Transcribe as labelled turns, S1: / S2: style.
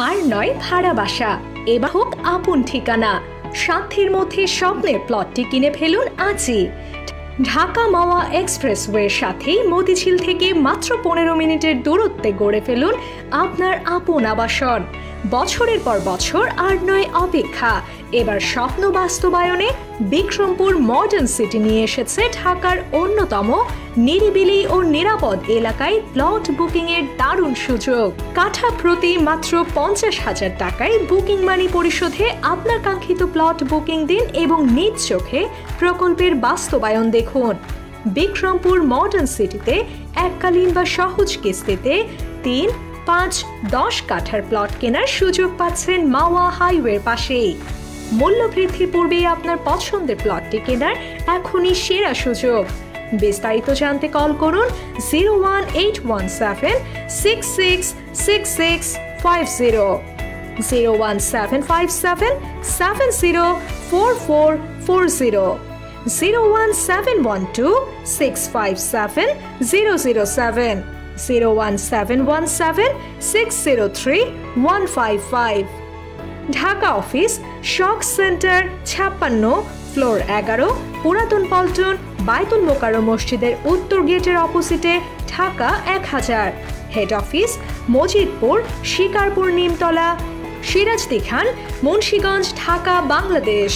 S1: আর নয় ভাড়া বাসা, এবার হোক আপন ঠিকানা। সাধ্যের মধ্যে স্বপ্নের প্লটটি কিনে ফেলুন আজই। ঢাকা মাওয়া এক্সপ্রেসওয়ের সাথেই মতিঝিল থেকে মাত্র 15 মিনিটের দূরত্বে গড়ে ফেলুন আপনার আপন আবাসন। বছরের পর বছর আর নয় অপেক্ষা, এবার স্বপ্ন বাস্তবায়নে বিক্রমপুর মডার্ন সিটি নিয়ে এসেছে ঢাকার অন্যতম নিরিবিলি ও নিরাপদ এলাকায় প্লট বুকিং এর দারুণ সুযোগ। কাঠা প্রতি মাত্র 50,000 টাকায় বুকিং মানি পরিশোধে আপনার কাঙ্ক্ষিত প্লট বুকিং দিন এবং নিজ চোখে প্রকল্পের বাস্তবায়ন দেখুন। বিক্রমপুর মডার্ন সিটিতে এককালীন বা সহজ কিস্তিতে 3, 5, 10 কাঠার প্লট কেনার সুযোগ পাচ্ছেন মাওয়া হাইওয়ের পাশেই। মূল্যবৃদ্ধি পূর্বেই আপনার পছন্দের প্লটটি কেনার এখনই সেরা সুযোগ। বিস্তারিত জানতে কল করুন 01817 666650, 01757 704440, 01712 657 007, 01717 603 155। ঢাকা অফিস শক সেন্টার 56, ফ্লোর 11, পুরাতন পল্টন বায়তুল মোকাররম মসজিদের উত্তর গেটের অপোজিটে, ঢাকা 1000। হেড অফিস মজিদপুর শিকারপুর নিমতলা, সিরাজদি খান, মুন্সিগঞ্জ, ঢাকা, বাংলাদেশ।